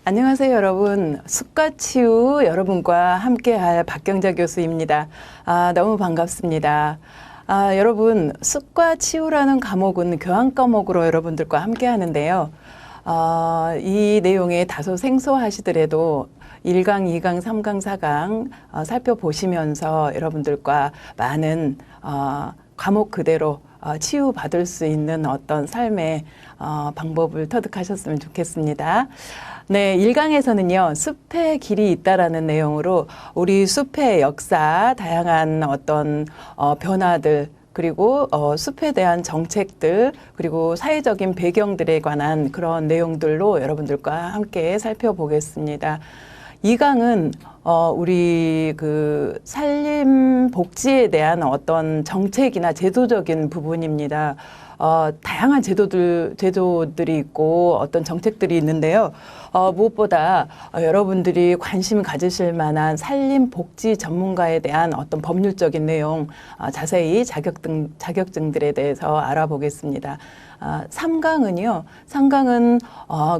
안녕하세요, 여러분. 숲과 치유 여러분과 함께할 박경자 교수입니다. 너무 반갑습니다. 여러분, 숲과 치유라는 과목은 교양 과목으로 여러분들과 함께 하는데요. 이 내용이 다소 생소하시더라도 1강, 2강, 3강, 4강 살펴보시면서 여러분들과 많은 과목 그대로 치유받을 수 있는 어떤 삶의 방법을 터득하셨으면 좋겠습니다. 네, 1강에서는요, 숲의 길이 있다라는 내용으로 우리 숲의 역사, 다양한 어떤 변화들, 그리고 숲에 대한 정책들, 그리고 사회적인 배경들에 관한 그런 내용들로 여러분들과 함께 살펴보겠습니다. 2강은 우리 그 산림 복지에 대한 어떤 정책이나 제도적인 부분입니다. 다양한 제도들이 있고 어떤 정책들이 있는데요. 무엇보다 여러분들이 관심 가지실 만한 산림 복지 전문가에 대한 어떤 법률적인 내용 자세히 자격증들에 대해서 알아보겠습니다. 3강은요. 3강은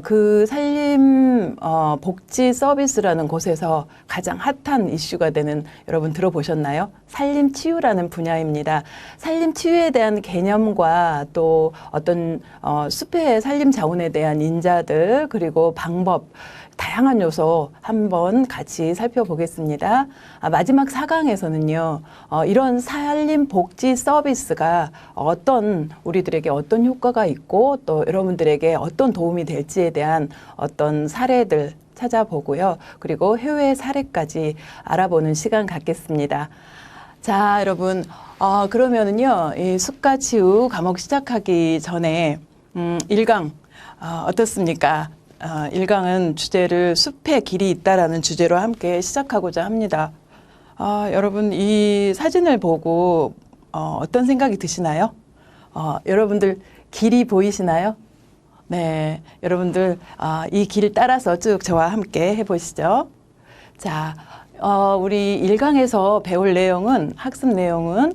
그 산림 복지 서비스라는 곳에서 가장 핫한 이슈가 되는, 여러분 들어보셨나요? 산림 치유라는 분야입니다. 산림 치유에 대한 개념과 또 어떤 숲의 산림 자원에 대한 인자들, 그리고 방법, 다양한 요소 한번 같이 살펴보겠습니다. 마지막 4강에서는요, 이런 산림 복지 서비스가 우리들에게 어떤 효과가 있고 또 여러분들에게 어떤 도움이 될지에 대한 어떤 사례들 찾아보고요. 그리고 해외 사례까지 알아보는 시간 갖겠습니다. 자, 여러분, 그러면은요, 이 숲과 치유 과목 시작하기 전에 1강 어떻습니까? 1강은 주제를 숲의 길이 있다라는 주제로 함께 시작하고자 합니다. 여러분, 이 사진을 보고 어떤 생각이 드시나요? 여러분들 길이 보이시나요? 네, 여러분들 이 길 따라서 쭉 저와 함께 해보시죠. 자, 우리 1강에서 배울 내용은, 학습 내용은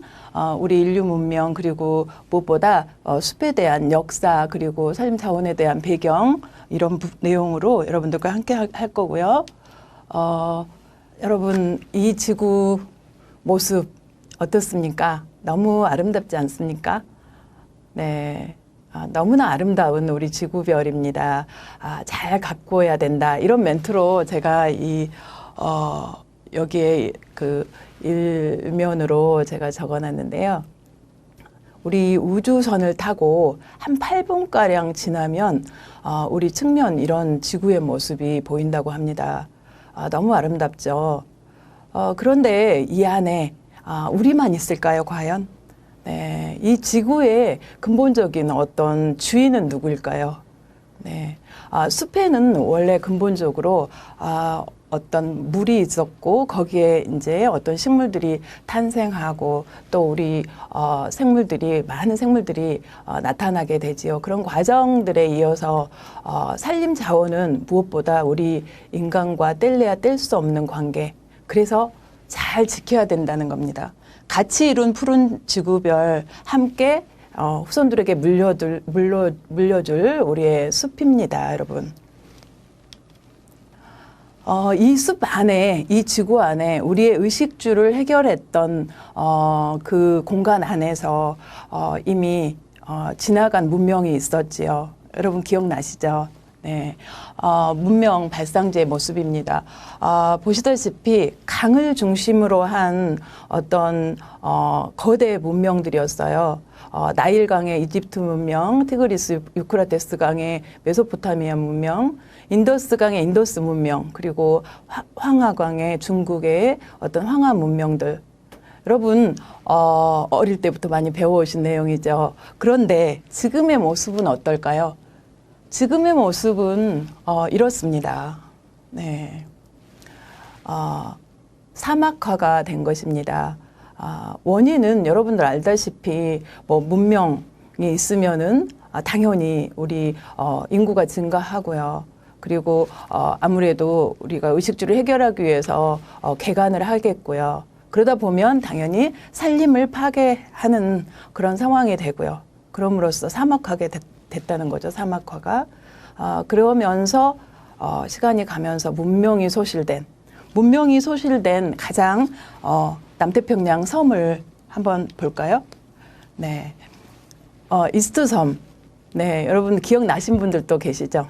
우리 인류 문명, 그리고 무엇보다 숲에 대한 역사, 그리고 산림 자원에 대한 배경, 이런 내용으로 여러분들과 함께 할 거고요. 여러분, 이 지구 모습 어떻습니까? 너무 아름답지 않습니까? 네. 너무나 아름다운 우리 지구별입니다. 잘 가꾸어야 된다. 이런 멘트로 제가 여기에 그 일면으로 제가 적어놨는데요. 우리 우주선을 타고 한 8분가량 지나면 우리 측면 이런 지구의 모습이 보인다고 합니다. 너무 아름답죠. 그런데 이 안에 우리만 있을까요, 과연? 네, 이 지구의 근본적인 어떤 주인은 누구일까요? 네, 숲에는 원래 근본적으로 어떤 물이 있었고 거기에 이제 어떤 식물들이 탄생하고 또 우리 많은 생물들이 나타나게 되지요. 그런 과정들에 이어서 산림 자원은 무엇보다 우리 인간과 뗄래야 뗄 수 없는 관계. 그래서 잘 지켜야 된다는 겁니다. 같이 이룬 푸른 지구별 함께 후손들에게 물려줄 우리의 숲입니다, 여러분. 이 숲 안에, 이 지구 안에 우리의 의식주를 해결했던 그 공간 안에서 이미 지나간 문명이 있었지요. 여러분 기억나시죠? 네, 문명 발상지의 모습입니다. 보시다시피 강을 중심으로 한 어떤 거대 문명들이었어요. 나일강의 이집트 문명, 티그리스 유프라테스 강의 메소포타미아 문명, 인더스강의 인더스 문명, 그리고 황하강의 중국의 어떤 황하 문명들. 여러분 어릴 때부터 많이 배워오신 내용이죠. 그런데 지금의 모습은 어떨까요? 지금의 모습은 이렇습니다. 네, 사막화가 된 것입니다. 원인은 여러분들 알다시피 뭐 문명이 있으면은 당연히 우리 인구가 증가하고요. 그리고 아무래도 우리가 의식주를 해결하기 위해서 개간을 하겠고요. 그러다 보면 당연히 산림을 파괴하는 그런 상황이 되고요. 그럼으로써 사막화게 됐다는 거죠. 사막화가. 그러면서 시간이 가면서 문명이 소실된 가장 남태평양 섬을 한번 볼까요? 네, 이스트섬. 네, 여러분 기억나신 분들도 계시죠?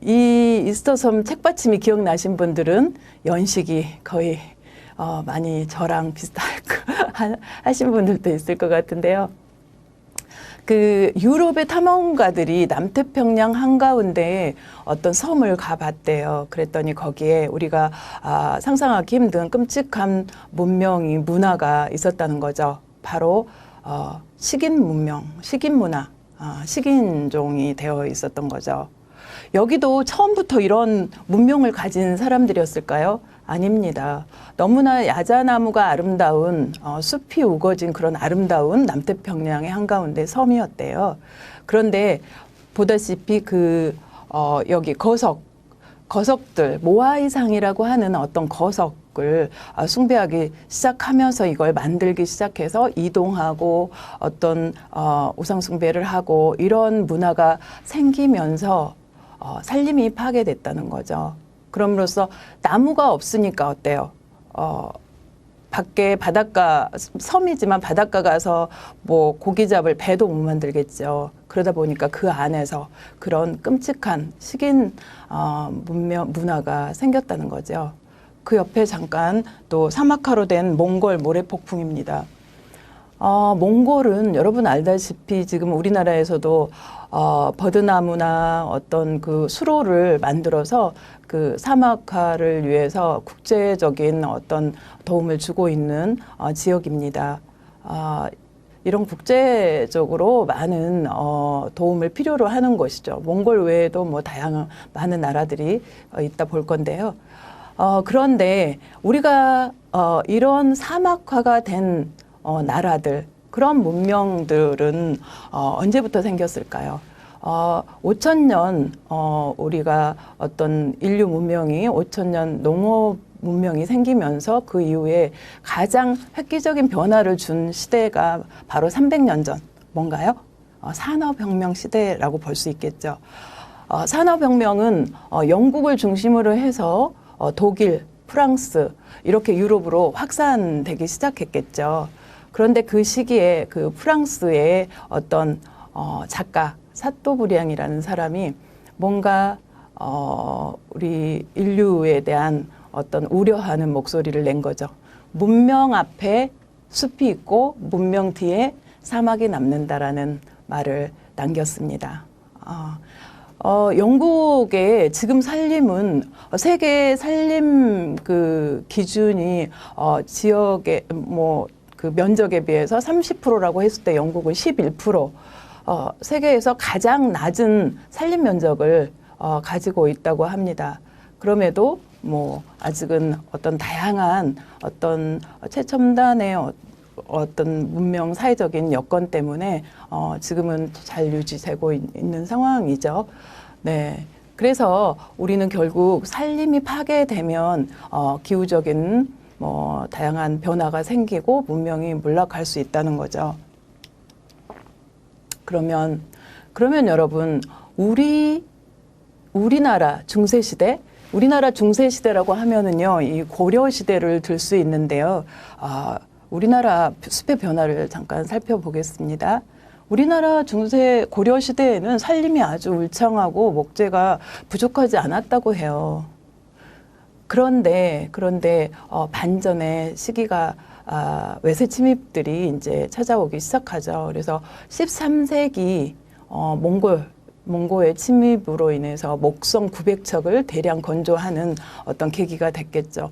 이 이스트섬 책받침이 기억나신 분들은 연식이 거의 많이 저랑 하신 분들도 있을 것 같은데요. 그 유럽의 탐험가들이 남태평양 한가운데에 어떤 섬을 가봤대요. 그랬더니 거기에 우리가 상상하기 힘든 끔찍한 문화가 있었다는 거죠. 바로 식인 문명, 식인 문화, 식인종이 되어 있었던 거죠. 여기도 처음부터 이런 문명을 가진 사람들이었을까요? 아닙니다. 너무나 야자나무가 아름다운 숲이 우거진 그런 아름다운 남태평양의 한가운데 섬이었대요. 그런데 보다시피 여기 거석들, 모아이상이라고 하는 어떤 거석을 숭배하기 시작하면서 이걸 만들기 시작해서 이동하고 어떤 우상 숭배를 하고 이런 문화가 생기면서 산림이 파괴됐다는 거죠. 그럼으로써 나무가 없으니까 어때요? 밖에 바닷가, 섬이지만 바닷가 가서 뭐 고기 잡을 배도 못 만들겠죠. 그러다 보니까 그 안에서 그런 끔찍한 식인 문화가 생겼다는 거죠. 그 옆에 잠깐 또 사막화로 된 몽골 모래폭풍입니다. 몽골은 여러분 알다시피 지금 우리나라에서도 버드나무나 어떤 그 수로를 만들어서 그 사막화를 위해서 국제적인 어떤 도움을 주고 있는 지역입니다. 이런 국제적으로 많은 도움을 필요로 하는 것이죠. 몽골 외에도 뭐 다양한 많은 나라들이 있다 볼 건데요. 그런데 우리가 이런 사막화가 된 나라들, 그런 문명들은 언제부터 생겼을까요? 5,000년 우리가 어떤 인류 문명이 5,000년 농업 문명이 생기면서 그 이후에 가장 획기적인 변화를 준 시대가 바로 300년 전 뭔가요? 산업혁명 시대라고 볼 수 있겠죠. 산업혁명은 영국을 중심으로 해서 독일, 프랑스 이렇게 유럽으로 확산되기 시작했겠죠. 그런데 그 시기에 그 프랑스의 어떤 작가 사토브리앙이라는 사람이 뭔가 우리 인류에 대한 어떤 우려하는 목소리를 낸 거죠. 문명 앞에 숲이 있고 문명 뒤에 사막이 남는다라는 말을 남겼습니다. 영국의 지금 산림은 세계 산림 그 기준이 지역의 그 면적에 비해서 30%라고 했을 때 영국은 11%, 세계에서 가장 낮은 산림 면적을 가지고 있다고 합니다. 그럼에도 뭐 아직은 어떤 다양한 어떤 최첨단의 어떤 문명 사회적인 여건 때문에 지금은 잘 유지되고 있는 상황이죠. 네. 그래서 우리는 결국 산림이 파괴되면 기후적인 다양한 변화가 생기고 문명이 몰락할 수 있다는 거죠. 그러면 여러분, 우리나라 중세시대라고 하면은요, 이 고려시대를 들 수 있는데요. 우리나라 숲의 변화를 잠깐 살펴보겠습니다. 우리나라 고려시대에는 산림이 아주 울창하고 목재가 부족하지 않았다고 해요. 그런데 반전의 시기가 외세 침입들이 이제 찾아오기 시작하죠. 그래서 13세기 몽고의 침입으로 인해서 목성 900척을 대량 건조하는 어떤 계기가 됐겠죠.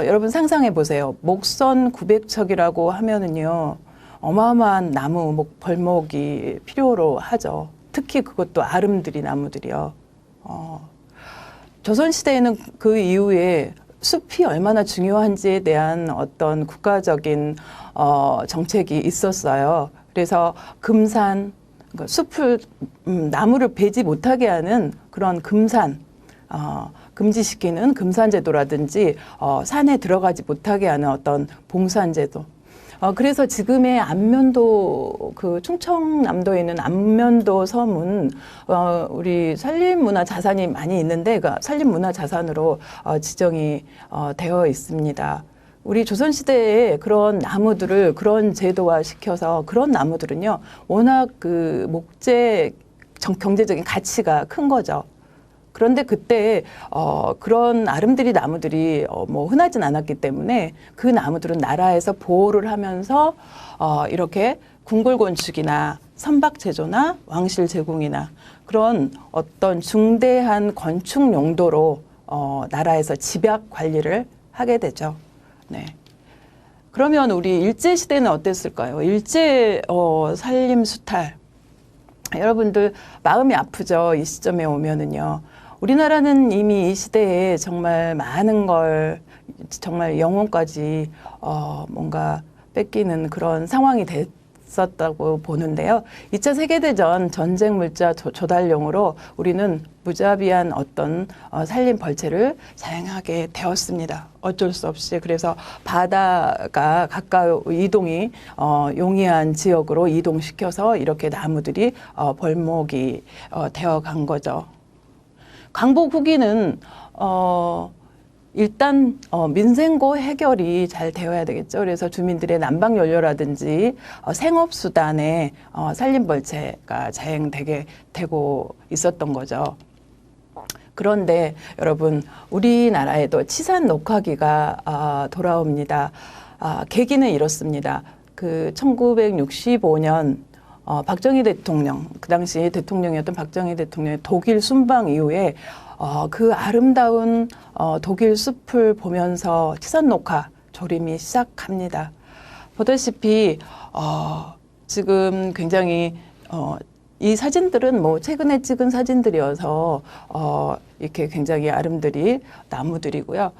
여러분 상상해 보세요. 목선 900척이라고 하면은요, 어마어마한 나무, 벌목이 필요로 하죠. 특히 그것도 아름드리 나무들이요. 조선시대에는 그 이후에 숲이 얼마나 중요한지에 대한 어떤 국가적인 정책이 있었어요. 그래서 금산, 숲을 나무를 베지 못하게 하는 그런 금지시키는 금산제도라든지 산에 들어가지 못하게 하는 어떤 봉산제도, 그래서 지금의 안면도 그 충청남도에 있는 안면도 섬은 우리 산림문화자산이 많이 있는데 그 산림문화자산으로 지정이 되어 있습니다. 우리 조선시대에 그런 나무들을 그런 제도화 시켜서 그런 나무들은요, 워낙 그 경제적인 가치가 큰 거죠. 그런데 그때 그런 아름드리 나무들이 뭐 흔하진 않았기 때문에 그 나무들은 나라에서 보호를 하면서 이렇게 궁궐건축이나 선박제조나 왕실 제공이나 그런 어떤 중대한 건축 용도로 나라에서 집약 관리를 하게 되죠. 네. 그러면 우리 일제시대는 어땠을까요? 일제 산림수탈. 여러분들 마음이 아프죠? 이 시점에 오면은요. 우리나라는 이미 이 시대에 정말 많은 걸 정말 영혼까지 뭔가 뺏기는 그런 상황이 됐었다고 보는데요. 2차 세계대전 전쟁 물자 조달용으로 우리는 무자비한 어떤 산림 벌채를 자행하게 되었습니다. 어쩔 수 없이. 그래서 바다가 가까이 이동이 용이한 지역으로 이동시켜서 이렇게 나무들이 벌목이 되어 간 거죠. 광복 후기는 일단 민생고 해결이 잘 되어야 되겠죠. 그래서 주민들의 난방연료라든지 생업수단에 산림벌채가 자행되게 되고 있었던 거죠. 그런데 여러분, 우리나라에도 치산 녹화기가 돌아옵니다. 계기는 이렇습니다. 그 1965년 박정희 대통령, 그 당시 대통령이었던 박정희 대통령의 독일 순방 이후에 그 아름다운 독일 숲을 보면서 치산 녹화 조림이 시작합니다. 보다시피 지금 굉장히 이 사진들은 뭐 최근에 찍은 사진들이어서 이렇게 굉장히 아름드리 나무들이고요.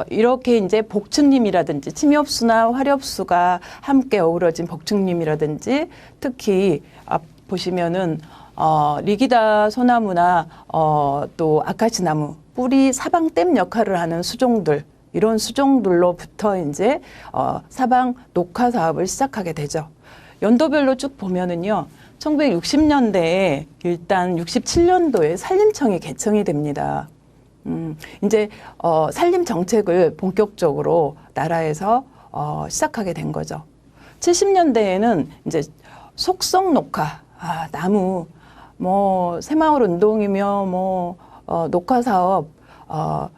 이렇게 이제 복층림이라든지 침엽수나 화렵수가 함께 어우러진 복층림이라든지 특히 앞 보시면은 리기다 소나무나 또 아카시나무 뿌리 사방댐 역할을 하는 수종들, 이런 수종들로부터 이제 사방 녹화 사업을 시작하게 되죠. 연도별로 쭉 보면은요. 1960년대에 일단 67년도에 산림청이 개청이 됩니다. 이제 산림 정책을 본격적으로 나라에서 시작하게 된 거죠. 70년대에는 이제 속성 녹화, 나무, 뭐 새마을 운동이며 뭐 녹화 사업,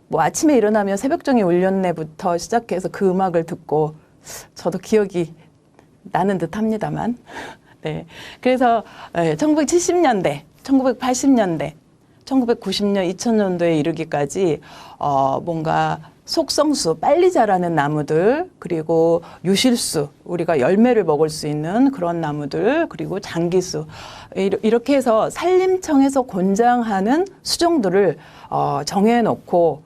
뭐 아침에 일어나면 새벽종이 울렸네부터 시작해서 그 음악을 듣고 저도 기억이 나는 듯합니다만. 네. 그래서 1970년대, 1980년대, 1990년, 2000년도에 이르기까지 뭔가 속성수, 빨리 자라는 나무들, 그리고 유실수, 우리가 열매를 먹을 수 있는 그런 나무들, 그리고 장기수, 이렇게 해서 산림청에서 권장하는 수종들을 정해놓고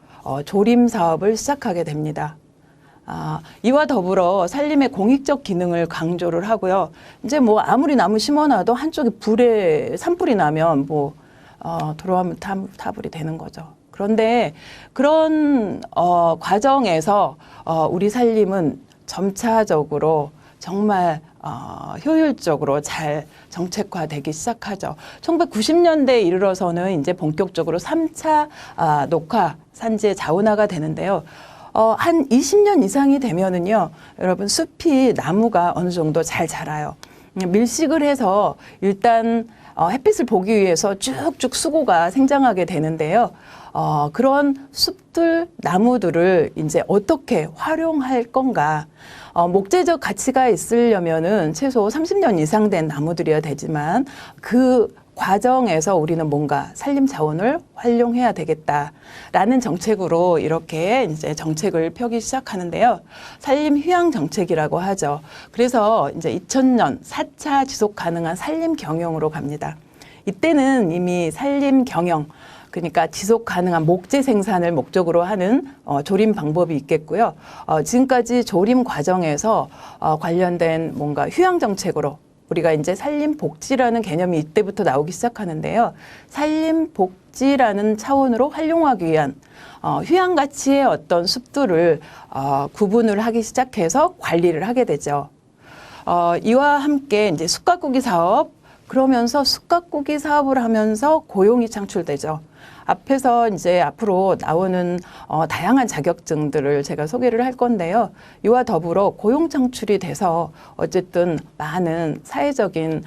조림 사업을 시작하게 됩니다. 이와 더불어 산림의 공익적 기능을 강조를 하고요. 이제 뭐 아무리 나무 심어놔도 한쪽에 불에 산불이 나면 뭐 돌아오면 타불이 되는 거죠. 그런데 그런 과정에서 우리 산림은 점차적으로 정말 효율적으로 잘 정책화되기 시작하죠. 1990년대에 이르러서는 이제 본격적으로 3차 녹화 산지의 자원화가 되는데요. 한 20년 이상이 되면은요, 여러분 숲이 나무가 어느 정도 잘 자라요. 밀식을 해서 일단 햇빛을 보기 위해서 쭉쭉 수고가 생장하게 되는데요. 그런 숲들, 나무들을 이제 어떻게 활용할 건가. 목재적 가치가 있으려면은 최소 30년 이상 된 나무들이어야 되지만 그 과정에서 우리는 뭔가 산림 자원을 활용해야 되겠다라는 정책으로 이렇게 이제 정책을 펴기 시작하는데요. 산림 휴양 정책이라고 하죠. 그래서 이제 2000년 4차 지속 가능한 산림 경영으로 갑니다. 이때는 이미 산림 경영, 그러니까 지속 가능한 목재 생산을 목적으로 하는 조림 방법이 있겠고요. 지금까지 조림 과정에서 관련된 뭔가 휴양 정책으로 우리가 이제 산림복지라는 개념이 이때부터 나오기 시작하는데요. 산림복지라는 차원으로 활용하기 위한 휴양 가치의 어떤 숲들을 구분을 하기 시작해서 관리를 하게 되죠. 이와 함께 이제 숯가꾸기 사업, 그러면서 숯가꾸기 사업을 하면서 고용이 창출되죠. 앞에서 이제 앞으로 나오는 다양한 자격증들을 제가 소개를 할 건데요. 이와 더불어 고용 창출이 돼서 어쨌든 많은 사회적인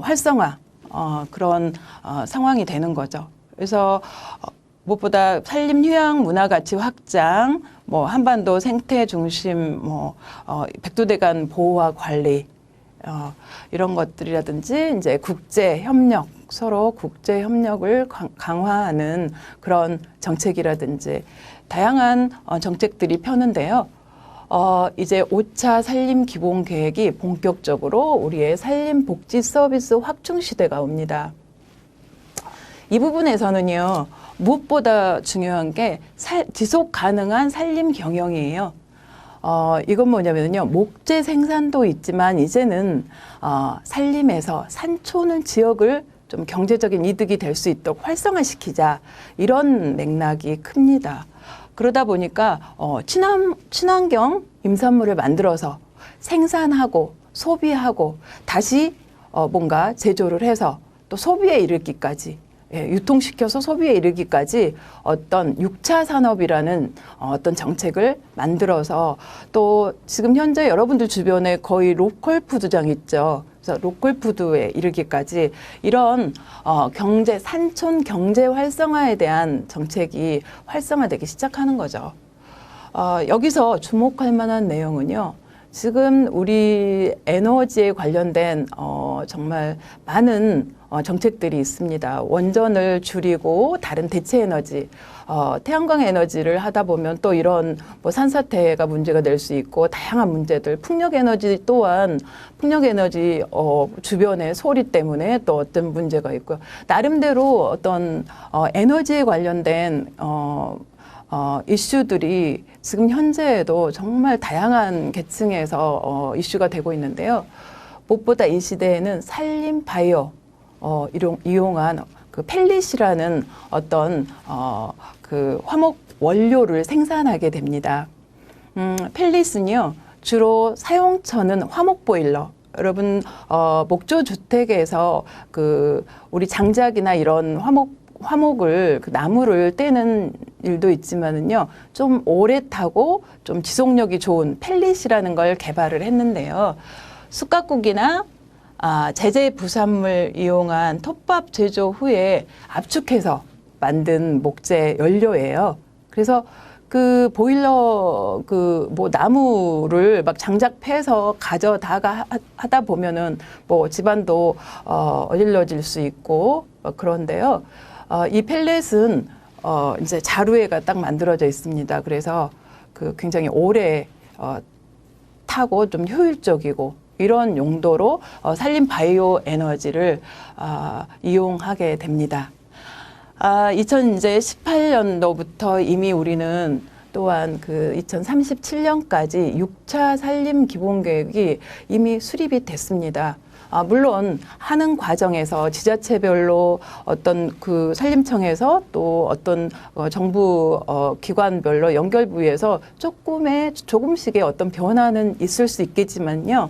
활성화 그런 상황이 되는 거죠. 그래서 무엇보다 산림 휴양 문화 가치 확장, 뭐 한반도 생태 중심, 백두대간 보호와 관리 이런 것들이라든지 이제 국제 협력, 서로 국제 협력을 강화하는 그런 정책이라든지 다양한 정책들이 펴는데요. 이제 5차 산림 기본 계획이 본격적으로 우리의 산림 복지 서비스 확충 시대가 옵니다. 이 부분에서는요, 무엇보다 중요한 게 지속 가능한 산림 경영이에요. 이건 뭐냐면요, 목재 생산도 있지만 이제는 산림에서 산촌을 지역을 좀 경제적인 이득이 될 수 있도록 활성화시키자, 이런 맥락이 큽니다. 그러다 보니까 친환경 임산물을 만들어서 생산하고 소비하고 다시 뭔가 제조를 해서 또 소비에 이르기까지, 유통시켜서 소비에 이르기까지 어떤 6차 산업이라는 어떤 정책을 만들어서, 또 지금 현재 여러분들 주변에 거의 로컬 푸드장 있죠. 그래서 로컬 푸드에 이르기까지 이런 경제, 산촌 경제 활성화에 대한 정책이 활성화되기 시작하는 거죠. 여기서 주목할 만한 내용은요, 지금 우리 에너지에 관련된 정말 많은 정책들이 있습니다. 원전을 줄이고 다른 대체 에너지, 태양광 에너지를 하다 보면 또 이런 뭐 산사태가 문제가 될 수 있고 다양한 문제들, 풍력 에너지 또한 풍력 에너지 주변의 소리 때문에 또 어떤 문제가 있고요. 나름대로 어떤 에너지에 관련된 이슈들이 지금 현재에도 정말 다양한 계층에서 이슈가 되고 있는데요. 무엇보다 이 시대에는 산림 바이오 이용한 그 펠릿이라는 어떤 그 화목 원료를 생산하게 됩니다. 펠릿은요, 주로 사용처는 화목 보일러. 여러분 목조 주택에서 그 우리 장작이나 이런 화목을 그 나무를 떼는 일도 있지만은요, 좀 오래 타고 좀 지속력이 좋은 펠릿이라는 걸 개발을 했는데요. 숯가꾸기나 제재 부산물 이용한 톱밥 제조 후에 압축해서 만든 목재 연료예요. 그래서 그 보일러 뭐 나무를 막 장작 패서 가져다가 하다 보면은 뭐 집안도 어질러질 수 있고 그런데요. 이 펠렛은 이제 자루에가 딱 만들어져 있습니다. 그래서 그 굉장히 오래 타고 좀 효율적이고 이런 용도로 산림 바이오 에너지를 이용하게 됩니다. 2018년도부터 이미 우리는 또한 그 2037년까지 6차 산림 기본 계획이 이미 수립이 됐습니다. 물론 하는 과정에서 지자체별로 어떤 그 산림청에서 또 어떤 정부 기관별로 연결부에서 조금씩의 어떤 변화는 있을 수 있겠지만요.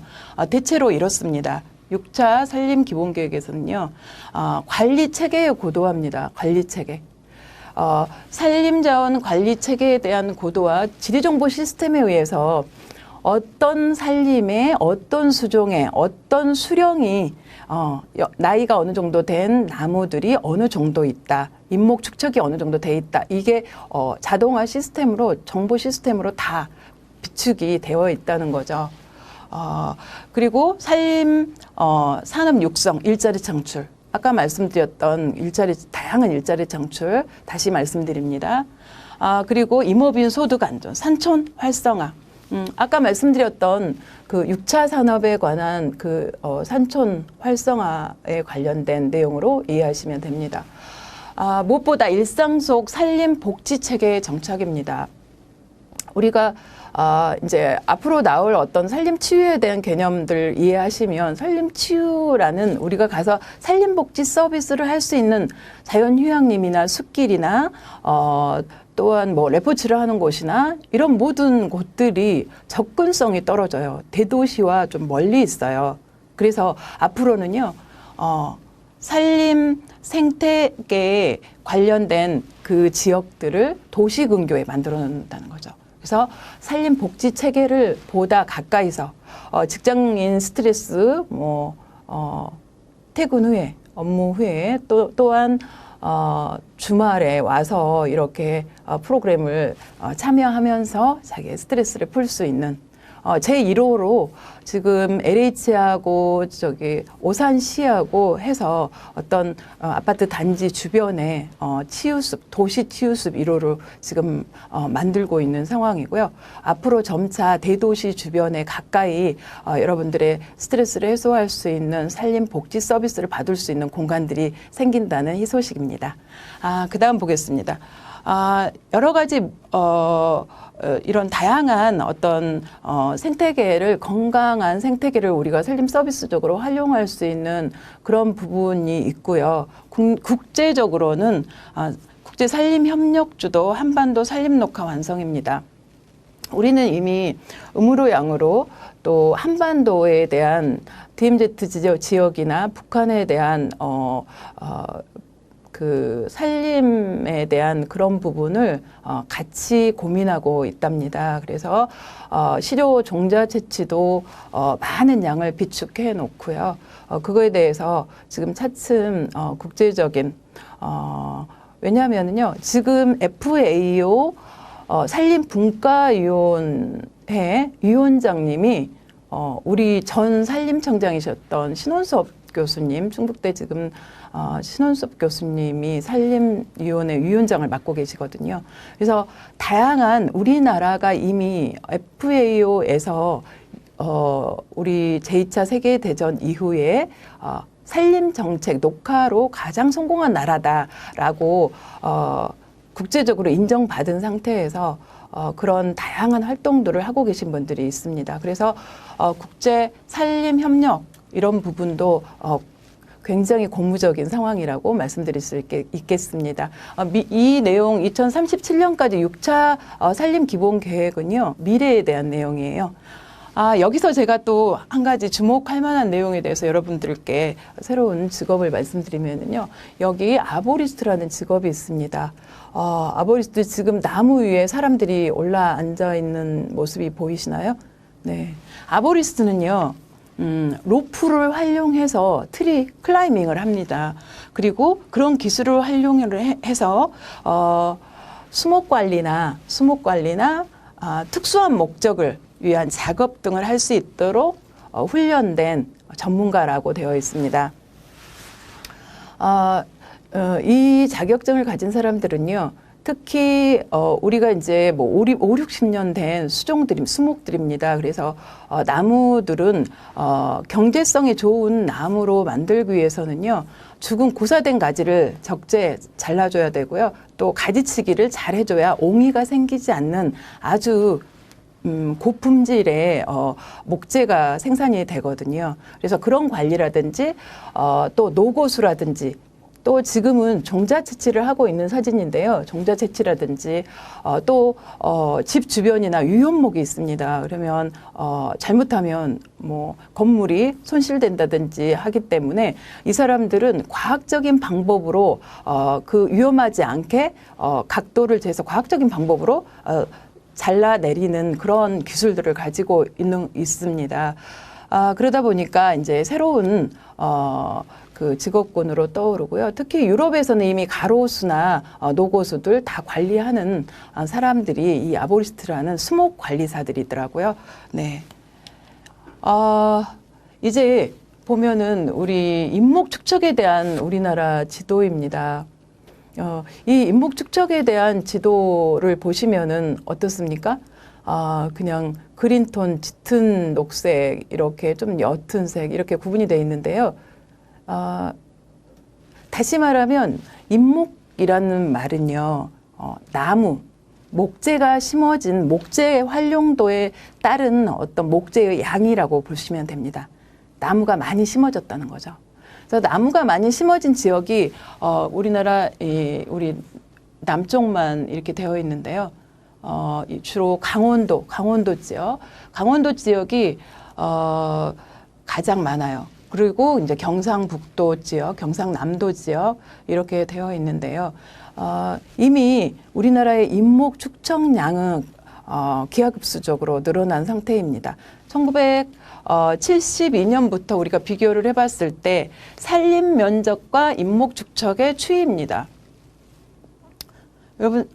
대체로 이렇습니다. 6차 산림 기본 계획에서는요. 관리 체계에 고도화합니다. 관리 체계. 산림자원 관리 체계에 대한 고도화, 지리정보 시스템에 의해서 어떤 산림에 어떤 수종에 어떤 수령이 나이가 어느 정도 된 나무들이 어느 정도 있다. 인목 축척이 어느 정도 돼 있다. 이게 자동화 시스템으로, 정보 시스템으로 다 비축이 되어 있다는 거죠. 그리고 산림 산업 육성, 일자리 창출. 아까 말씀드렸던 다양한 일자리 창출 다시 말씀드립니다. 그리고 임업인 소득 안정, 산촌 활성화. 아까 말씀드렸던 그 6차 산업에 관한 그 산촌 활성화에 관련된 내용으로 이해하시면 됩니다. 무엇보다 일상 속 산림 복지 체계의 정착입니다. 우리가 이제 앞으로 나올 어떤 산림 치유에 대한 개념들 이해하시면 산림 치유라는 우리가 가서 산림복지 서비스를 할 수 있는 자연휴양림이나 숲길이나 또한 뭐 레포츠를 하는 곳이나 이런 모든 곳들이 접근성이 떨어져요. 대도시와 좀 멀리 있어요. 그래서 앞으로는요, 산림 생태계에 관련된 그 지역들을 도시근교에 만들어 놓는다는 거죠. 그래서 산림 복지 체계를 보다 가까이서 직장인 스트레스, 퇴근 후에, 업무 후에 또한 주말에 와서 이렇게 프로그램을 참여하면서 자기의 스트레스를 풀 수 있는 제1호로 지금 LH하고 오산시하고 해서 어떤 아파트 단지 주변에 치유숲, 도시 치유숲 1호를 지금 만들고 있는 상황이고요. 앞으로 점차 대도시 주변에 가까이 여러분들의 스트레스를 해소할 수 있는 산림 복지 서비스를 받을 수 있는 공간들이 생긴다는 희소식입니다. 그다음 보겠습니다. 여러 가지 이런 다양한 어떤 생태계를 건강한 생태계를 우리가 산림 서비스적으로 활용할 수 있는 그런 부분이 있고요. 국제적으로는 국제 산림 협력주도 한반도 산림 녹화 완성입니다. 우리는 이미 음으로 양으로 또 한반도에 대한 DMZ 지역이나 북한에 대한 그 산림에 대한 그런 부분을 같이 고민하고 있답니다. 그래서 실효 종자 채취도 많은 양을 비축해 놓고요. 그거에 대해서 지금 차츰 국제적인 왜냐하면요 지금 FAO 산림분과위원회 위원장님이 우리 전 산림청장이셨던 신원섭 교수님, 충북대 지금 신원섭 교수님이 산림위원회 위원장을 맡고 계시거든요. 그래서 다양한 우리나라가 이미 FAO에서 우리 제2차 세계대전 이후에 산림정책 녹화로 가장 성공한 나라다라고 국제적으로 인정받은 상태에서 그런 다양한 활동들을 하고 계신 분들이 있습니다. 그래서 국제 산림 협력 이런 부분도 굉장히 고무적인 상황이라고 말씀드릴 수 있겠습니다. 이 내용 2037년까지 6차 산림 기본 계획은요. 미래에 대한 내용이에요. 여기서 제가 또 한 가지 주목할 만한 내용에 대해서 여러분들께 새로운 직업을 말씀드리면요. 여기 아보리스트라는 직업이 있습니다. 아보리스트 지금 나무 위에 사람들이 올라 앉아 있는 모습이 보이시나요? 네. 아보리스트는요. 로프를 활용해서 트리 클라이밍을 합니다. 그리고 그런 기술을 활용해서 수목 관리나 특수한 목적을 위한 작업 등을 할 수 있도록 훈련된 전문가라고 되어 있습니다. 이 자격증을 가진 사람들은요. 특히 우리가 이제 뭐 5, 60년 된 수목들입니다. 그래서 나무들은 경제성이 좋은 나무로 만들기 위해서는요. 죽은 고사된 가지를 적재 잘라줘야 되고요. 또 가지치기를 잘 해줘야 옹이가 생기지 않는 아주 고품질의 목재가 생산이 되거든요. 그래서 그런 관리라든지 또 노고수라든지 또 지금은 종자 채취를 하고 있는 사진인데요. 종자 채취라든지 또 집 주변이나 유연목이 있습니다. 그러면 잘못하면 뭐 건물이 손실된다든지 하기 때문에 이 사람들은 과학적인 방법으로 그 위험하지 않게 각도를 재서 과학적인 방법으로 잘라내리는 그런 기술들을 가지고 있습니다. 그러다 보니까 이제 새로운 그 직업군으로 떠오르고요. 특히 유럽에서는 이미 가로수나 노고수들 다 관리하는 사람들이 이 아보리스트라는 수목 관리사들이더라고요. 네. 이제 보면은 우리 인목 축적에 대한 우리나라 지도입니다. 이 인목 축적에 대한 지도를 보시면은 어떻습니까? 그냥 그린톤, 짙은 녹색, 이렇게 좀 옅은 색, 이렇게 구분이 되어 있는데요. 다시 말하면, 인목이라는 말은요, 나무, 목재가 심어진 목재 활용도에 따른 어떤 목재의 양이라고 보시면 됩니다. 나무가 많이 심어졌다는 거죠. 그래서 나무가 많이 심어진 지역이 우리나라 우리 남쪽만 이렇게 되어 있는데요. 주로 강원도 지역, 강원도 지역이 가장 많아요. 그리고 이제 경상북도 지역, 경상남도 지역 이렇게 되어 있는데요. 이미 우리나라의 인목 축적량은 기하급수적으로 늘어난 상태입니다. 1972년부터 우리가 비교를 해봤을 때 산림 면적과 인목 축적의 추이입니다. 여러분,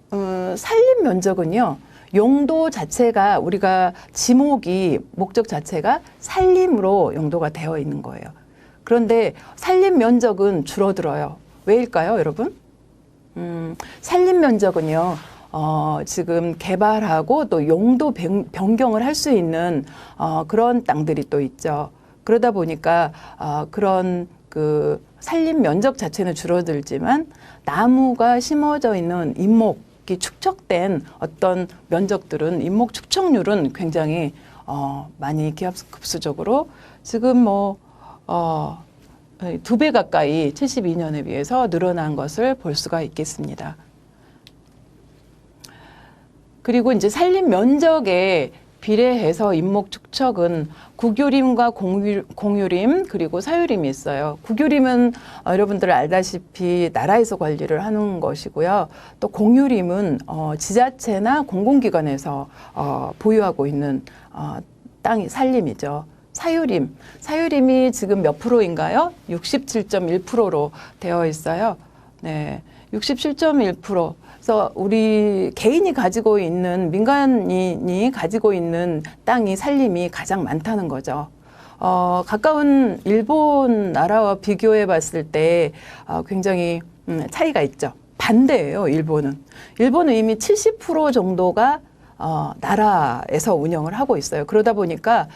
산림 면적은요, 용도 자체가 우리가 지목이 목적 자체가 산림으로 용도가 되어 있는 거예요. 그런데 산림 면적은 줄어들어요. 왜일까요, 여러분? 산림 면적은요, 지금 개발하고 또 용도 변경을 할 수 있는 그런 땅들이 또 있죠. 그러다 보니까 그런 그 산림 면적 자체는 줄어들지만 나무가 심어져 있는 인목이 축적된 어떤 면적들은 인목 축적률은 굉장히 많이 기하급수적으로 지금 뭐 2배 가까이 72년에 비해서 늘어난 것을 볼 수가 있겠습니다. 그리고 이제 산림 면적에 비례해서 인목 축적은 국유림과 공유림 그리고 사유림이 있어요. 국유림은 여러분들 알다시피 나라에서 관리를 하는 것이고요. 또 공유림은 지자체나 공공기관에서 보유하고 있는 땅이 산림이죠. 사유림이 지금 몇 프로인가요? 67.1%로 되어 있어요. 네, 67.1%. 그래서 우리 개인이 가지고 있는 민간인이 가지고 있는 땅이 산림이 가장 많다는 거죠. 가까운 일본 나라와 비교해 봤을 때 굉장히 차이가 있죠. 반대예요, 일본은. 일본은 이미 70% 정도가 나라에서 운영을 하고 있어요. 그러다 보니까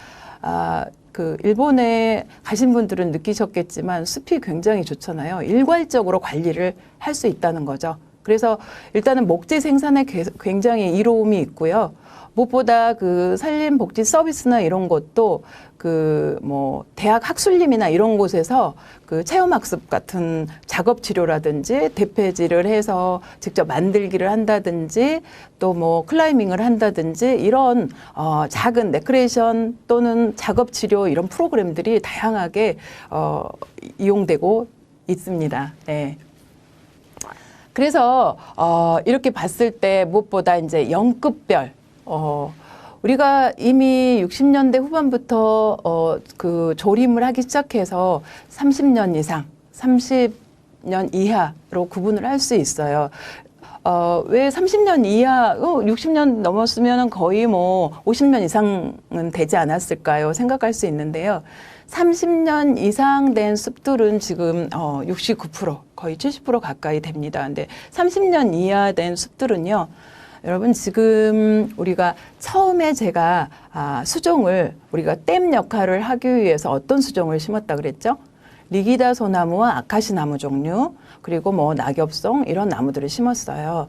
그 일본에 가신 분들은 느끼셨겠지만 숲이 굉장히 좋잖아요. 일괄적으로 관리를 할 수 있다는 거죠. 그래서 일단은 목재 생산에 굉장히 이로움이 있고요. 무엇보다 그 산림 복지 서비스나 이런 것도 그 뭐 대학 학술림이나 이런 곳에서 그 체험학습 같은 작업 치료라든지 대패질을 해서 직접 만들기를 한다든지 또 뭐 클라이밍을 한다든지 이런 작은 레크레이션 또는 작업 치료 이런 프로그램들이 다양하게 이용되고 있습니다. 네. 그래서 이렇게 봤을 때 무엇보다 이제 연급별 우리가 이미 60년대 후반부터 그 조림을 하기 시작해서 30년 이상, 30년 이하로 구분을 할 수 있어요. 왜 30년 이하, 60년 넘었으면 거의 뭐 50년 이상은 되지 않았을까요? 생각할 수 있는데요. 30년 이상 된 숲들은 지금 69%, 거의 70% 가까이 됩니다. 근데 30년 이하 된 숲들은요. 여러분 지금 우리가 처음에 제가 수종을 우리가 댐 역할을 하기 위해서 어떤 수종을 심었다 그랬죠? 리기다 소나무와 아카시 나무 종류 그리고 뭐 낙엽송 이런 나무들을 심었어요.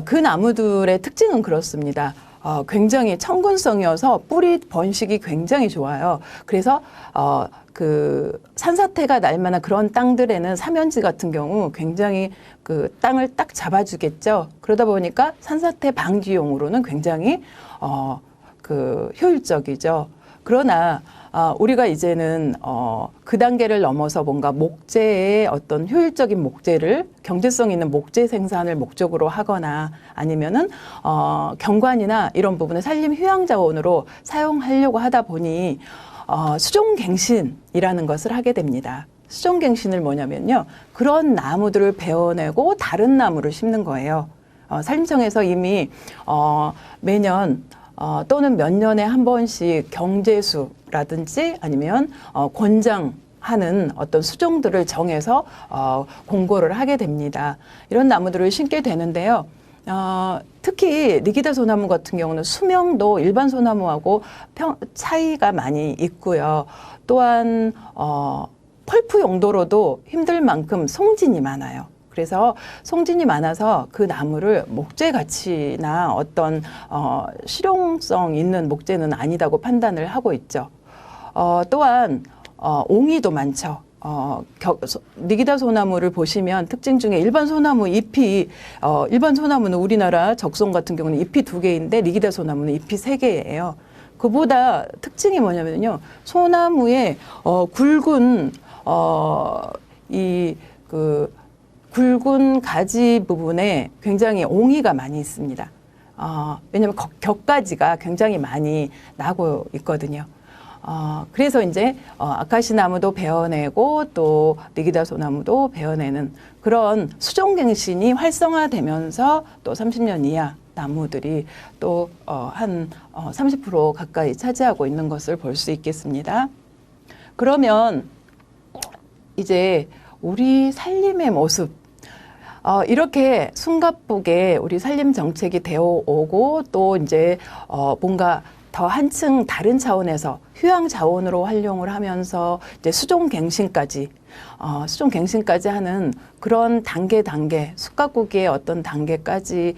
그 나무들의 특징은 그렇습니다. 굉장히 청근성이어서 뿌리 번식이 굉장히 좋아요. 그래서 그 산사태가 날 만한 그런 땅들에는 삼연지 같은 경우 굉장히 그 땅을 딱 잡아주겠죠. 그러다 보니까 산사태 방지용으로는 굉장히 그 효율적이죠. 그러나 우리가 이제는 그 단계를 넘어서 뭔가 목재의 어떤 효율적인 목재를 경제성 있는 목재 생산을 목적으로 하거나 아니면은 경관이나 이런 부분을 산림 휴양 자원으로 사용하려고 하다 보니 수종갱신이라는 것을 하게 됩니다. 수종갱신을 뭐냐면요. 그런 나무들을 베어내고 다른 나무를 심는 거예요. 산림청에서 이미 매년 또는 몇 년에 한 번씩 경제수라든지 아니면 권장하는 어떤 수종들을 정해서 공고를 하게 됩니다. 이런 나무들을 심게 되는데요. 특히 리기다 소나무 같은 경우는 수명도 일반 소나무하고 차이가 많이 있고요. 또한 펄프 용도로도 힘들 만큼 송진이 많아요. 그래서 송진이 많아서 그 나무를 목재 가치나 어떤 실용성 있는 목재는 아니다고 판단을 하고 있죠. 또한 옹이도 많죠. 니기다 소나무를 보시면 특징 중에 일반 소나무 잎이 일반 소나무는 우리나라 적송 같은 경우는 잎이 2개인데 니기다 소나무는 잎이 3개예요. 그보다 특징이 뭐냐면요, 소나무의 굵은 굵은 가지 부분에 굉장히 옹이가 많이 있습니다. 왜냐하면 격가지가 굉장히 많이 나고 있거든요. 그래서 이제 아카시 나무도 베어내고 또 니기다 소나무도 베어내는 그런 수종갱신이 활성화되면서 또 30년 이하 나무들이 또 한 30% 가까이 차지하고 있는 것을 볼 수 있겠습니다. 그러면 이제 우리 살림의 모습, 이렇게 숨가쁘게 우리 살림 정책이 되어 오고 또 이제 뭔가 더 한층 다른 차원에서 휴양 자원으로 활용을 하면서 이제 수종갱신까지 하는 그런 단계 숲가꾸기의 어떤 단계까지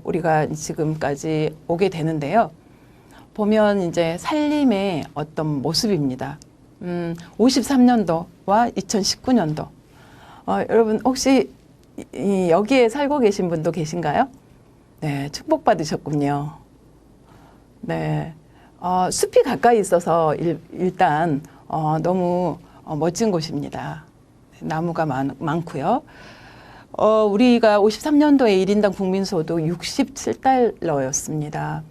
우리가 지금까지 오게 되는데요. 보면 이제 살림의 어떤 모습입니다. 53년도와 2019년도. 여러분 혹시 여기에 살고 계신 분도 계신가요? 네, 축복받으셨군요. 네, 숲이 가까이 있어서 일단 너무 멋진 곳입니다. 나무가 많고요. 우리가 53년도에 1인당 국민소득 67달러였습니다.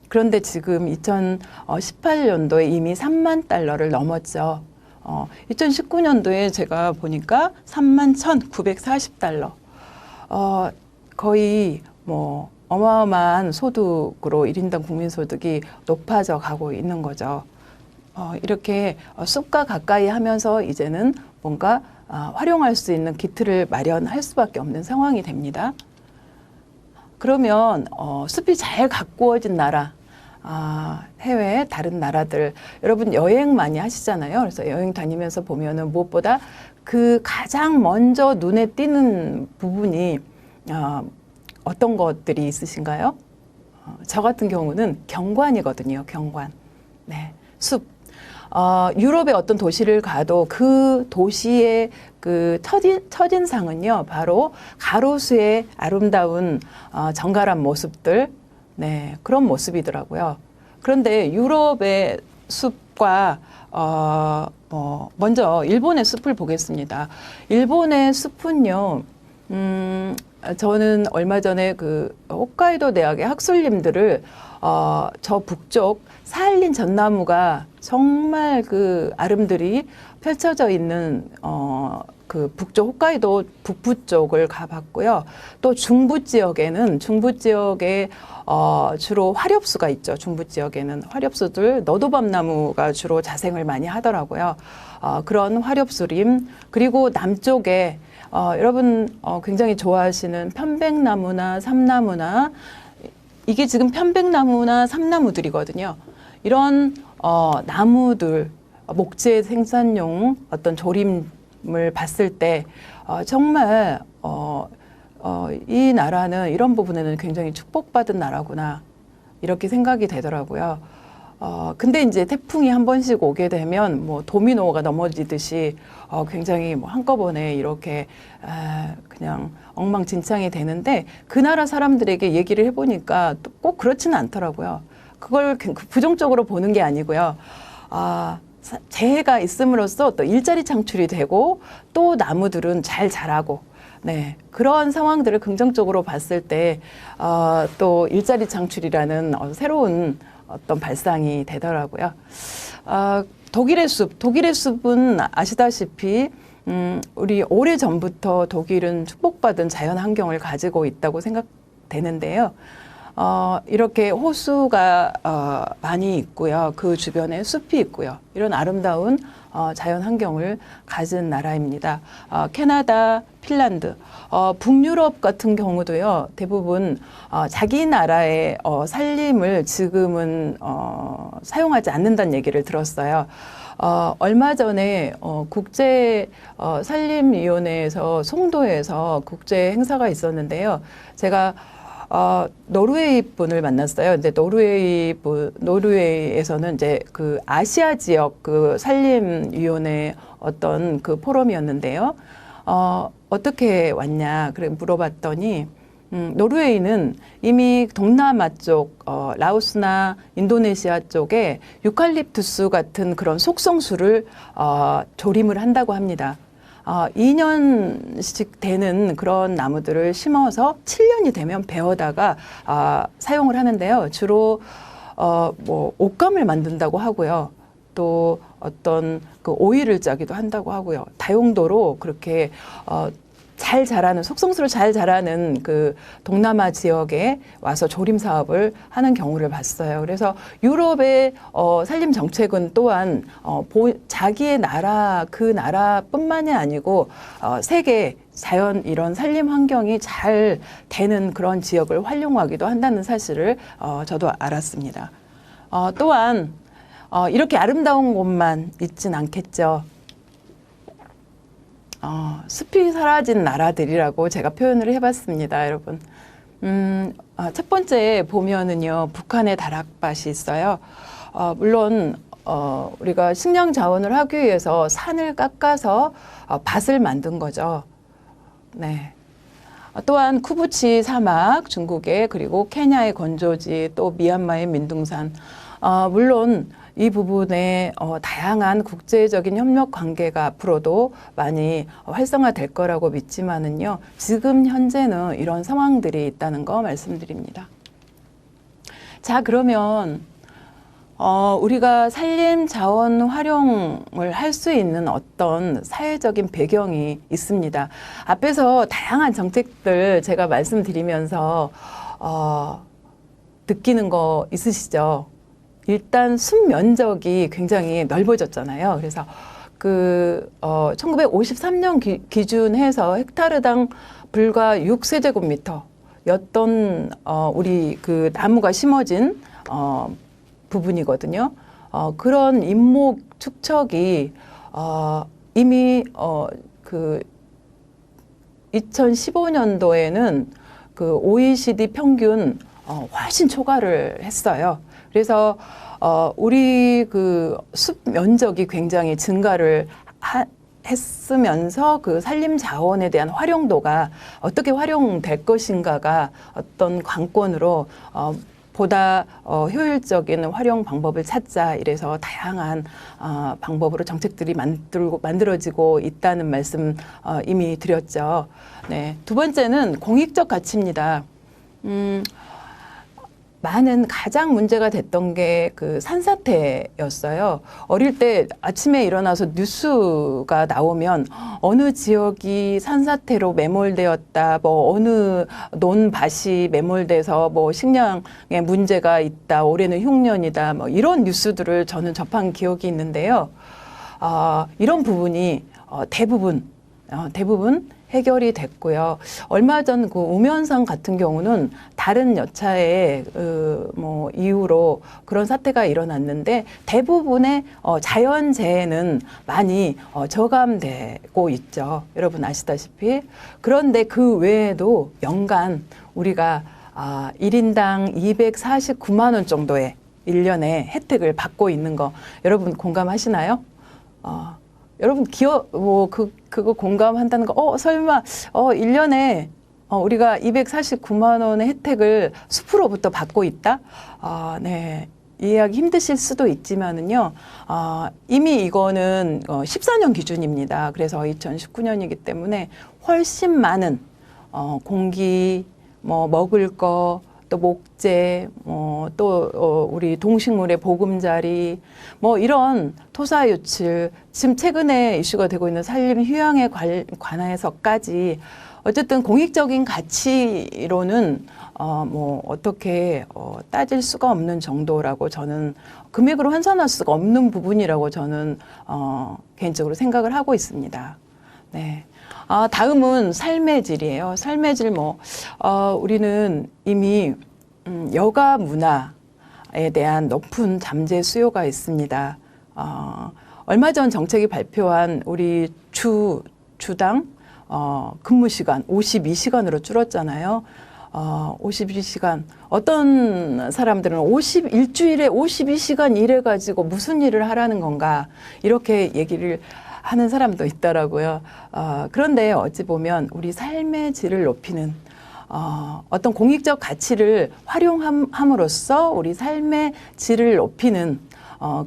그런데 지금 2018년도에 이미 3만 달러를 넘었죠. 2019년도에 제가 보니까 31,940달러. 거의 뭐 어마어마한 소득으로 1인당 국민소득이 높아져 가고 있는 거죠. 이렇게 숲과 가까이 하면서 이제는 뭔가 활용할 수 있는 기틀을 마련할 수밖에 없는 상황이 됩니다. 그러면 숲이 잘 가꾸어진 나라, 해외 다른 나라들, 여러분 여행 많이 하시잖아요. 그래서 여행 다니면서 보면은 무엇보다 그 가장 먼저 눈에 띄는 부분이 어떤 것들이 있으신가요? 저 같은 경우는 경관이거든요. 경관. 네, 숲. 유럽의 어떤 도시를 가도 그 도시의 그 첫인상은요, 바로 가로수의 아름다운 정갈한 모습들, 네, 그런 모습이더라고요. 그런데 유럽의 숲과 먼저 일본의 숲을 보겠습니다. 일본의 숲은요, 저는 얼마 전에 그 홋카이도 대학의 학술님들을 저 북쪽 사할린 전나무가 정말 그 아름드리 펼쳐져 있는 그 북쪽 홋카이도 북부 쪽을 가봤고요. 또 중부 지역에 주로 화렵수가 있죠. 중부 지역에는 화렵수들, 너도밤나무가 주로 자생을 많이 하더라고요. 그런 화렵수림, 그리고 남쪽에 여러분 굉장히 좋아하시는 편백나무나 삼나무나, 이게 지금 편백나무나 삼나무들이거든요. 이런 나무들, 목재 생산용 어떤 조림을 봤을 때 정말 이 나라는 이런 부분에는 굉장히 축복받은 나라구나, 이렇게 생각이 되더라고요. 근데 이제 태풍이 한 번씩 오게 되면 뭐 도미노가 넘어지듯이 굉장히 뭐 한꺼번에 이렇게 그냥 엉망진창이 되는데, 그 나라 사람들에게 얘기를 해보니까 꼭 그렇지는 않더라고요. 그걸 부정적으로 보는 게 아니고요. 재해가 있음으로써 또 일자리 창출이 되고 또 나무들은 잘 자라고, 네, 그런 상황들을 긍정적으로 봤을 때 또 일자리 창출이라는 새로운 어떤 발상이 되더라고요. 독일의 숲은 아시다시피 우리 오래전부터 독일은 축복받은 자연 환경을 가지고 있다고 생각되는데요. 이렇게 호수가 많이 있고요. 그 주변에 숲이 있고요. 이런 아름다운 자연 환경을 가진 나라입니다. 캐나다, 핀란드, 북유럽 같은 경우도요. 대부분 자기 나라의 산림을 지금은 사용하지 않는다는 얘기를 들었어요. 얼마 전에 국제 산림위원회에서 송도에서 국제 행사가 있었는데요. 제가 노르웨이 분을 만났어요. 근데 노르웨이에서는 이제 그 아시아 지역 그 산림위원회 어떤 그 포럼이었는데요. 어떻게 왔냐? 그래 물어봤더니, 노르웨이는 이미 동남아 쪽, 라오스나 인도네시아 쪽에 유칼립투스 같은 그런 속성수를 조림을 한다고 합니다. 2년씩 되는 그런 나무들을 심어서 7년이 되면 베어다가 사용을 하는데요. 주로 뭐 옷감을 만든다고 하고요. 또 어떤 그 오일을 짜기도 한다고 하고요. 다용도로 그렇게 잘 자라는 속성수를 잘 자라는 그 동남아 지역에 와서 조림 사업을 하는 경우를 봤어요. 그래서 유럽의 산림 정책은 또한 자기의 나라 그 나라뿐만이 아니고 세계 자연 이런 산림 환경이 잘 되는 그런 지역을 활용하기도 한다는 사실을 저도 알았습니다. 또한 이렇게 아름다운 곳만 있진 않겠죠. 숲이 사라진 나라들이라고 제가 표현을 해봤습니다, 여러분. 첫 번째 보면은요, 북한의 다락밭이 있어요. 물론, 우리가 식량 자원을 하기 위해서 산을 깎아서 밭을 만든 거죠. 네. 또한 쿠부치 사막, 중국의, 그리고 케냐의 건조지, 또 미얀마의 민둥산. 물론, 이 부분에 다양한 국제적인 협력 관계가 앞으로도 많이 활성화될 거라고 믿지만은요. 지금 현재는 이런 상황들이 있다는 거 말씀드립니다. 자, 그러면 우리가 산림 자원 활용을 할 수 있는 어떤 사회적인 배경이 있습니다. 앞에서 다양한 정책들 제가 말씀드리면서 느끼는 거 있으시죠? 일단 숲 면적이 굉장히 넓어졌잖아요. 그래서 1953년 기준해서 헥타르당 불과 6세제곱미터였던 우리 그 나무가 심어진 부분이거든요. 그런 인목 축척이 이미 그 2015년도에는 그 OECD 평균 훨씬 초과를 했어요. 그래서 우리 그 숲 면적이 굉장히 증가를 했으면서 그 산림 자원에 대한 활용도가 어떻게 활용될 것인가가 어떤 관건으로 보다 효율적인 활용 방법을 찾자 이래서 다양한 방법으로 정책들이 만들어지고 있다는 말씀 이미 드렸죠. 네. 두 번째는 공익적 가치입니다. 가장 문제가 됐던 게 그 산사태였어요. 어릴 때 아침에 일어나서 뉴스가 나오면 어느 지역이 산사태로 매몰되었다, 뭐 어느 논밭이 매몰돼서 뭐 식량에 문제가 있다, 올해는 흉년이다, 뭐 이런 뉴스들을 저는 접한 기억이 있는데요. 이런 부분이 대부분 해결이 됐고요. 얼마 전 그 우면산 같은 경우는 다른 여차의 뭐 이유로 그런 사태가 일어났는데 대부분의 자연재해는 많이 저감되고 있죠. 여러분 아시다시피. 그런데 그 외에도 연간 우리가 1인당 249만 원 정도의 1년에 혜택을 받고 있는 거 여러분 공감하시나요? 여러분 그거 공감한다는 거 설마 1년에 우리가 249만 원의 혜택을 숲으로부터 받고 있다? 네. 이해하기 힘드실 수도 있지만은요. 이미 이거는 14년 기준입니다. 그래서 2019년이기 때문에 훨씬 많은 공기, 뭐 먹을 거, 또 목재, 또 우리 동식물의 보금자리, 뭐 이런 토사 유출, 지금 최근에 이슈가 되고 있는 산림 휴양에 관해서까지 어쨌든 공익적인 가치로는 뭐 어떻게 따질 수가 없는 정도라고 저는 금액으로 환산할 수가 없는 부분이라고 저는 개인적으로 생각을 하고 있습니다. 네. 다음은 삶의 질이에요. 삶의 질 우리는 이미 여가 문화에 대한 높은 잠재 수요가 있습니다. 얼마 전 정책이 발표한 우리 주당 근무 시간 52시간으로 줄었잖아요. 52시간. 어떤 사람들은 일주일에 52시간 일해가지고 무슨 일을 하라는 건가. 이렇게 얘기를 하는 사람도 있더라고요. 그런데 어찌 보면 우리 삶의 질을 높이는 어떤 공익적 가치를 활용함으로써 우리 삶의 질을 높이는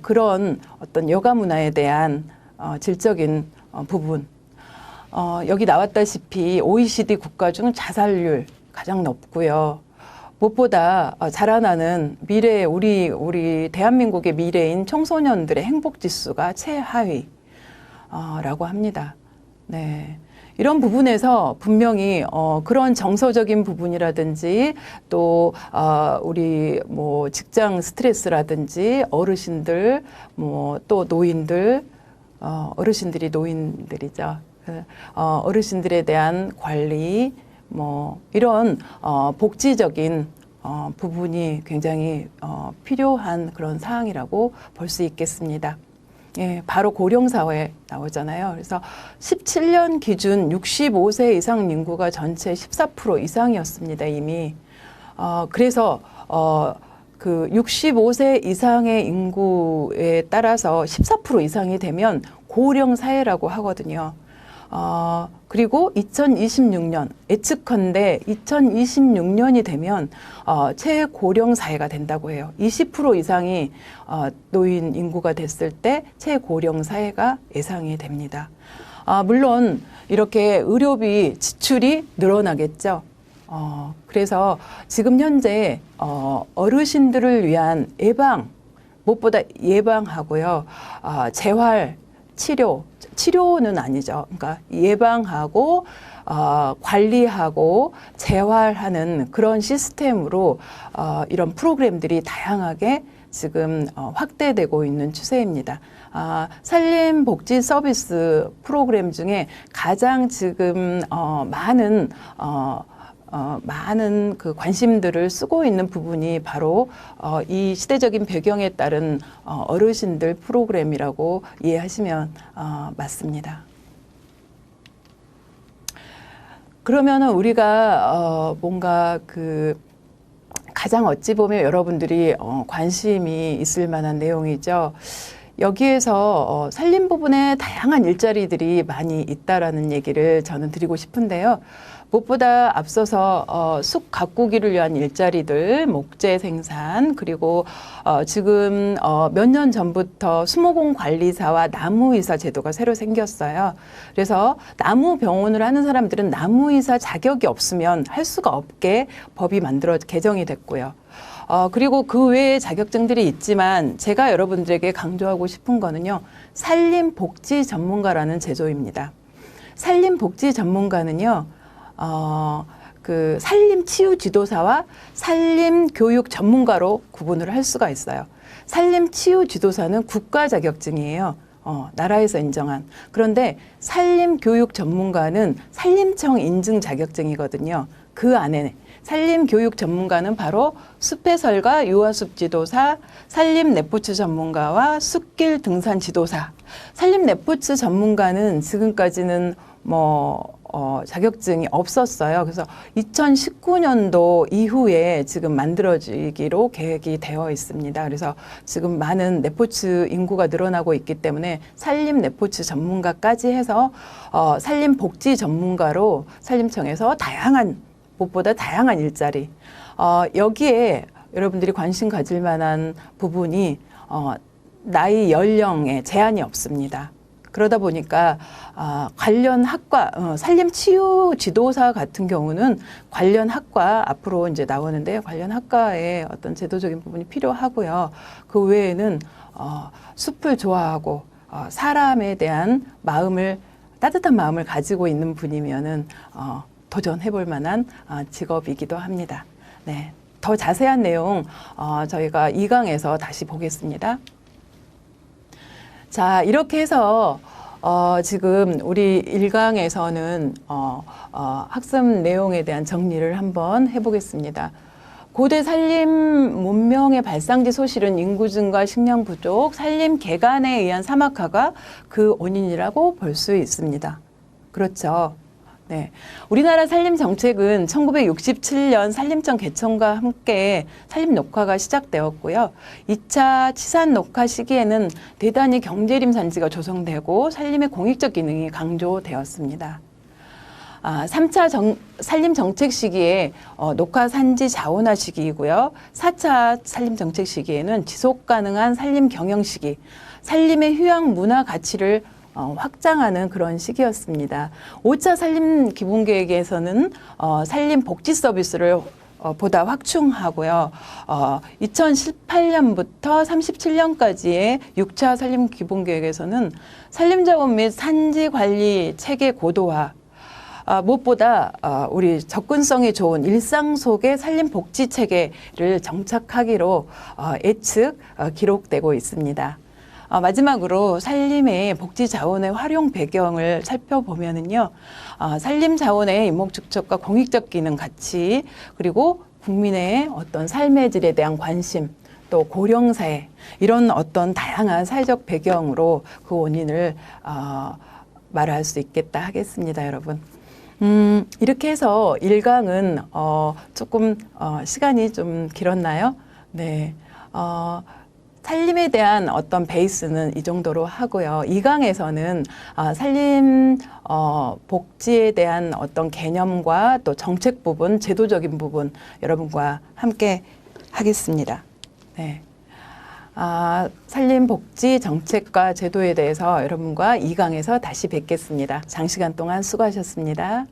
그런 어떤 여가 문화에 대한 질적인 부분. 여기 나왔다시피 OECD 국가 중 자살률 가장 높고요. 무엇보다 자라나는 미래 우리 대한민국의 미래인 청소년들의 행복 지수가 최하위. 라고 합니다. 네. 이런 부분에서 분명히 그런 정서적인 부분이라든지 또 우리 뭐 직장 스트레스라든지 어르신들 또 노인들 어르신들이 노인들이죠. 어르신들에 대한 관리 이런 복지적인 부분이 굉장히 필요한 그런 사항이라고 볼 수 있겠습니다. 예, 바로 고령사회 나오잖아요. 그래서 17년 기준 65세 이상 인구가 전체 14% 이상이었습니다, 이미. 그래서, 그 65세 이상의 인구에 따라서 14% 이상이 되면 고령사회라고 하거든요. 그리고 2026년, 예측컨대 2026년이 되면, 최고령 사회가 된다고 해요. 20% 이상이, 노인 인구가 됐을 때 최고령 사회가 예상이 됩니다. 물론, 이렇게 의료비 지출이 늘어나겠죠. 그래서 지금 현재, 어르신들을 위한 무엇보다 예방하고요. 재활, 치료는 아니죠. 그러니까 예방하고 관리하고 재활하는 그런 시스템으로 이런 프로그램들이 다양하게 지금 확대되고 있는 추세입니다. 산림복지 서비스 프로그램 중에 가장 지금 많은 그 관심들을 쓰고 있는 부분이 바로 이 시대적인 배경에 따른 어르신들 프로그램이라고 이해하시면 맞습니다. 그러면은 우리가 뭔가 그 가장 어찌 보면 여러분들이 관심이 있을 만한 내용이죠. 여기에서 산림 부분에 다양한 일자리들이 많이 있다라는 얘기를 저는 드리고 싶은데요. 무엇보다 앞서서 숲 가꾸기를 위한 일자리들, 목재 생산, 그리고 지금 몇 년 전부터 수목원 관리사와 나무의사 제도가 새로 생겼어요. 그래서 나무병원을 하는 사람들은 나무의사 자격이 없으면 할 수가 없게 법이 개정이 됐고요. 그리고 그 외에 자격증들이 있지만 제가 여러분들에게 강조하고 싶은 거는요. 산림복지 전문가라는 제도입니다. 산림복지 전문가는요. 그 산림치유 지도사와 산림교육 전문가로 구분을 할 수가 있어요. 산림치유 지도사는 국가 자격증이에요. 나라에서 인정한. 그런데 산림교육 전문가는 산림청 인증 자격증이거든요. 그 안에 산림교육 전문가는 바로 숲해설가 유아숲 지도사, 산림 레포츠 전문가와 숲길 등산 지도사. 산림 레포츠 전문가는 지금까지는 자격증이 없었어요. 그래서 2019년도 이후에 지금 만들어지기로 계획이 되어 있습니다. 그래서 지금 많은 레포츠 인구가 늘어나고 있기 때문에 산림 레포츠 전문가까지 해서 산림복지 전문가로 산림청에서 무엇보다 다양한 일자리. 여기에 여러분들이 관심 가질 만한 부분이 나이 연령에 제한이 없습니다. 그러다 보니까 관련 학과, 산림치유 지도사 같은 경우는 관련 학과 앞으로 이제 나오는데 관련 학과에 어떤 제도적인 부분이 필요하고요. 그 외에는 숲을 좋아하고 사람에 대한 따뜻한 마음을 가지고 있는 분이면은 도전해 볼 만한 직업이기도 합니다. 네, 더 자세한 내용 저희가 2강에서 다시 보겠습니다. 자, 이렇게 해서 지금 우리 1강에서는 학습 내용에 대한 정리를 한번 해보겠습니다. 고대 산림 문명의 발상지 소실은 인구 증가, 식량 부족, 산림 개간에 의한 사막화가 그 원인이라고 볼 수 있습니다. 그렇죠. 네. 우리나라 산림 정책은 1967년 산림청 개천과 함께 산림 녹화가 시작되었고요. 2차 치산 녹화 시기에는 대단히 경제림 산지가 조성되고 산림의 공익적 기능이 강조되었습니다. 3차 산림 정책 시기에 녹화 산지 자원화 시기이고요. 4차 산림 정책 시기에는 지속 가능한 산림 경영 시기, 산림의 휴양 문화 가치를 확장하는 그런 시기였습니다. 5차 산림 기본계획에서는 산림 복지 서비스를 보다 확충하고요. 2018년부터 37년까지의 6차 산림 기본계획에서는 산림자원 및 산지 관리 체계 고도화, 무엇보다 우리 접근성이 좋은 일상 속의 산림 복지 체계를 정착하기로 예측 기록되고 있습니다. 마지막으로 산림의 복지 자원의 활용 배경을 살펴보면은요, 산림 자원의 임목축적과 공익적 기능 가치, 그리고 국민의 어떤 삶의 질에 대한 관심, 또 고령사회, 이런 어떤 다양한 사회적 배경으로 그 원인을 말할 수 있겠다 하겠습니다, 여러분. 이렇게 해서 1강은 조금 시간이 좀 길었나요? 네. 산림에 대한 어떤 베이스는 이 정도로 하고요. 2강에서는 산림 복지에 대한 어떤 개념과 또 정책 부분, 제도적인 부분 여러분과 함께 하겠습니다. 네. 산림 복지 정책과 제도에 대해서 여러분과 2강에서 다시 뵙겠습니다. 장시간 동안 수고하셨습니다.